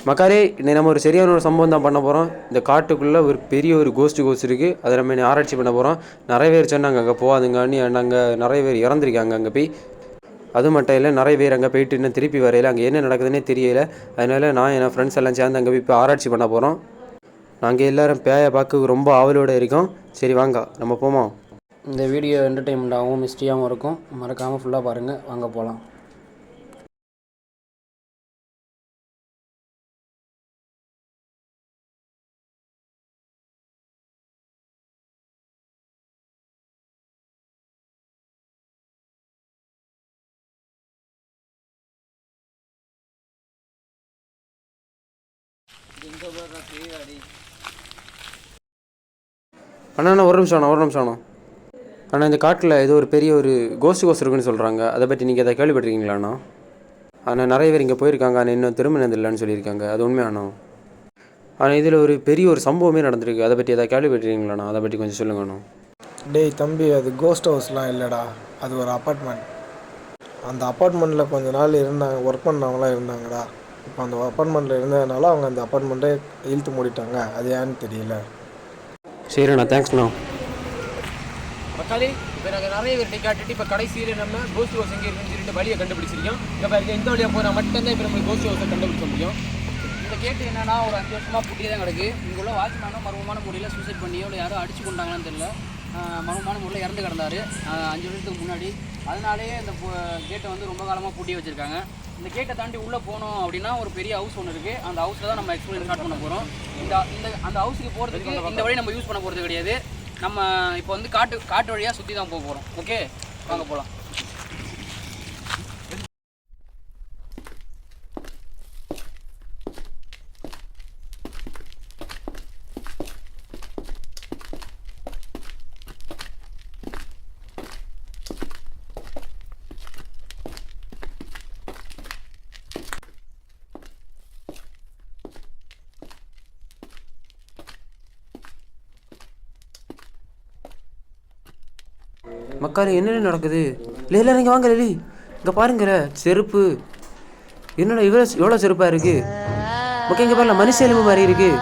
மக்காரே இன்னைக்கு நம்ம ஒரு சரியான ஒரு சம்பவம் தான் பண்ண போகிறோம். இந்த காட்டுக்குள்ளே ஒரு பெரிய ஒரு கோஸ்ட் இருக்குது. அதை நம்ம ஆராய்ச்சி பண்ண போகிறோம். நிறைய பேர் சொன்னாங்க அங்கே போகாதுங்காண்டி, அங்கே நிறைய பேர் இறந்துருக்காங்க அங்கே போய். அது மட்டும் இல்லை, நிறைய பேர் அங்கே போயிட்டு இன்னும் திருப்பி வரையில அங்கே என்ன நடக்குதுன்னே தெரியல. அதனால் நான் என் ஃப்ரெண்ட்ஸ் எல்லாம் சேர்ந்து அங்கே போய் இப்போ ஆராய்ச்சி பண்ண போகிறோம். நாங்கள் எல்லோரும் பேயை பார்க்க ரொம்ப ஆவலோடு இருக்கோம். சரி வாங்க நம்ம போமா. இந்த வீடியோ என்டர்டெயின்மெண்ட்டாகவும் மிஸ்டியாகவும் இருக்கும். மறக்காமல் ஃபுல்லாக பாருங்கள். வாங்க போகலாம். அண்ணா ஒரு நிமிஷம் அண்ணா இந்த காட்டில் ஏதோ ஒரு பெரிய ஒரு கோஸ்ட் இருக்குன்னு சொல்கிறாங்க. அதை பற்றி நீங்கள் எதாவது கேள்விப்பட்டிருக்கீங்களாண்ணா? ஆனால் நிறைய பேர் இங்கே போயிருக்காங்க. ஆனால் இன்னும் திரும்பினது இல்லைன்னு சொல்லியிருக்காங்க. அது உண்மையாண்ணா? ஆனால் இதில் ஒரு பெரிய ஒரு சம்பவமே நடந்திருக்கு. அதை பற்றி எதாவது கேள்விப்பட்டிருக்கீங்களாண்ணா? அதை பற்றி கொஞ்சம் சொல்லுங்கண்ணா. டேய் தம்பி, அது கோஸ்ட் ஹவுஸ்லாம் இல்லைடா, அது ஒரு அப்பார்ட்மெண்ட். அந்த அப்பார்ட்மெண்ட்டில் கொஞ்ச நாள் இருந்தாங்க, ஒர்க் பண்ணவங்களாம் இருந்தாங்கடா. இப்போ அந்த அப்பார்ட்மெண்ட்டில் இருந்ததுனால அவங்க அந்த அப்பார்ட்மெண்ட்டே இழுத்து மூடிட்டாங்க. அது ஏன்னு தெரியல. சரிண்ணா, தேங்க்ஸ்ண்ணா. மக்களே, இப்போ நாங்கள் நிறைய பேர் கேட்டுட்டு இப்போ கடைசியில் நம்ம கோஸ்ட் ஹவுஸ் எங்கே இருக்குன்னு சொல்லிட்டு வழியை கண்டுபிடிச்சிருக்கோம். இப்போ பாருங்க, இந்த வழியாக போனால் மட்டும்தான் இப்போ நம்ம கோஸ்ட் ஹவுஸை கண்டுபிடிக்க முடியும். இந்த கேட்டு என்னன்னா ஒரு 5 வருஷமாக பூட்டியே தான் கிடக்கு. இங்கே உள்ள வாட்ச்மேனும் மர்மமான முறையில் சூசைட் பண்ணியோ இல்லை யாரும் அடிச்சு கொண்டாங்களான்னு தெரியல. மர்மமான முறையில் இறந்து கிடந்தார் 5 வருஷத்துக்கு முன்னாடி. அதனாலேயே இந்த கேட்டை வந்து ரொம்ப காலமாக பூட்டி வச்சுருக்காங்க. இந்த கேட்டை தாண்டி உள்ளே போனோம் அப்படின்னா ஒரு பெரிய ஹவுஸ் ஒன்று இருக்குது. அந்த ஹவுஸில் தான் நம்ம எக்ஸ்ப்ளோர் ஸ்டார்ட் பண்ண போகிறோம். அந்த ஹவுஸுக்கு போகிறதுக்கு இந்த வழி நம்ம யூஸ் பண்ண போகிறது கிடையாது. நம்ம இப்போ வந்து காட்டு வழியாக சுற்றி தான் போக போகிறோம். ஓகே, வாங்க போகலாம். மக்காரே என்னென்ன நடக்குது? இல்லை எல்லாரும் இங்கே வாங்க. லலி இங்கே பாருங்கிற செருப்பு என்னடா எவ்வளோ செருப்பாக இருக்குது. மக்கா இங்கே பாருங்க, மனுஷ எலும்பு மாதிரி இருக்குது.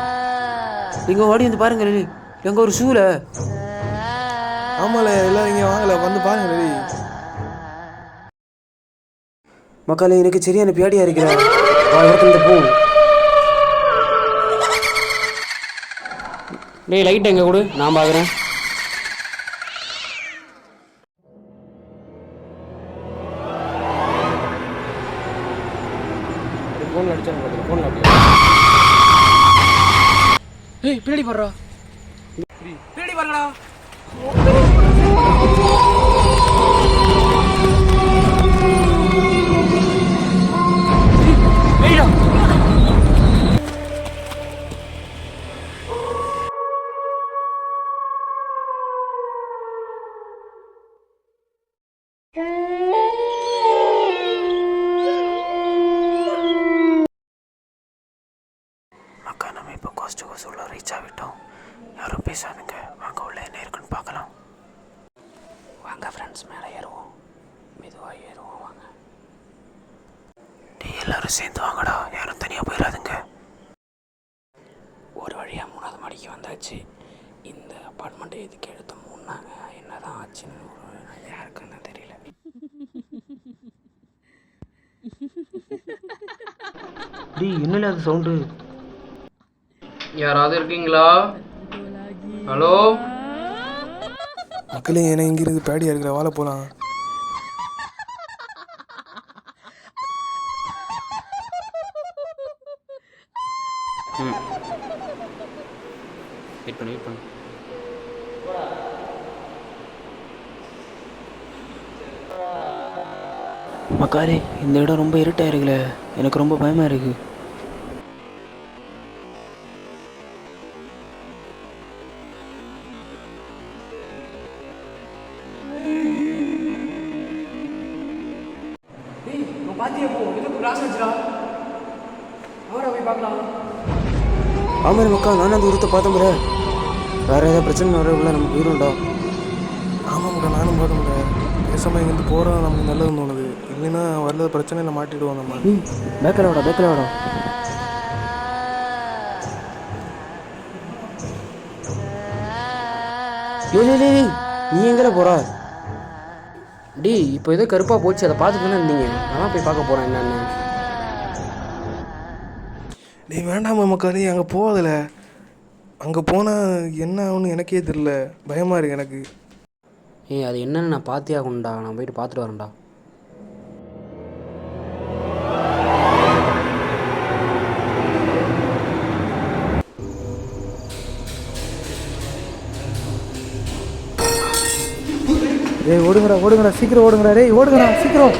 இங்கே ஓடி வந்து பாருங்க லலி, எங்கே ஒரு ஷூவில். ஆமால, எல்லாரும் இங்கே வாங்கல, வந்து பாருங்க லலி. மக்காலே எனக்கு சரியான பேடியாக இருக்கிறேன். இடத்துல போ. டேய் லைட் எங்கே கொடு, நான் பார்க்குறேன். ஃபோனில் அடிச்சாங்க பார்த்துக்க, ஃபோனில் அப்படியே. ஏய் பின்னாடி பாருடா, பின்னாடி பாருங்கடா. நம்ம இப்போ கோஸ்ட் ஹவுஸ் உள்ள ரீச் ஆகிட்டோம். யாரும் பேசாதுங்க, வாங்க உள்ள என்ன இருக்குன்னு பார்க்கலாம். வாங்க ஃப்ரெண்ட்ஸ், மேலே ஏறுவோம். மெதுவாக ஏறுவோம், வாங்க. நீ எல்லாரும் சேர்ந்து வாங்கடா, யாரும் தனியாக போயிடாதுங்க. ஒரு வழியாக 3வது மாடிக்கு வந்தாச்சு. இந்த அப்பார்ட்மெண்ட்டை எதுக்கு எடுத்து மூணாங்க, என்னதான் ஆச்சுன்னு யாருக்குன்னு தெரியல. என்னல அது சவுண்டு? யாராவது இருக்கீங்களா? ஹலோ மக்களே, ஏன்னா இங்கிருந்து பேடியாக இருக்கிற வாழை போகலாம். வெயிட் பண்ணு. மக்காரே, இந்த இடம் ரொம்ப இருட்டாக இருக்குல்ல, எனக்கு ரொம்ப பயமாக இருக்குது. ஆமாம் மக்கா, நானும் அந்த உருத்தை பார்த்தேன். வேறு ஏதாவது பிரச்சனை வரக்குள்ள நம்ம போயிடும்டா. ஆமாம் மக்கா, நானும் பார்க்க முடியாது. பேசாமல் இங்கேருந்து போகிறோம், நமக்கு நல்லதுன்னு தோணுது. இல்லைன்னா வரல பிரச்சனையில் மாட்டிடுவோம் நம்ம. பேக்கில் விட நீ எங்கே போகிற? டேய் இப்போ ஏதோ கருப்பாக போச்சு, அதை பார்த்துட்டு தானே இருந்தீங்க. நான் போய் பார்க்க போகிறேன் என்னன்னு. டேய் வேண்டாம் மக்களே, அங்கே போகாதல. அங்கே போனால் என்ன ஆகுன்னு எனக்கே தெரில, பயமாக இருக்கு எனக்கு. ஏய் அது என்னன்னு நான் பார்த்தே ஆகணும்டா, நான் போயிட்டு பார்த்துட்டு வரேன்டா. ஓடுங்கடா சீக்கிரம் ஓடுங்கடா, ஓடுங்கடா சீக்கிரம்.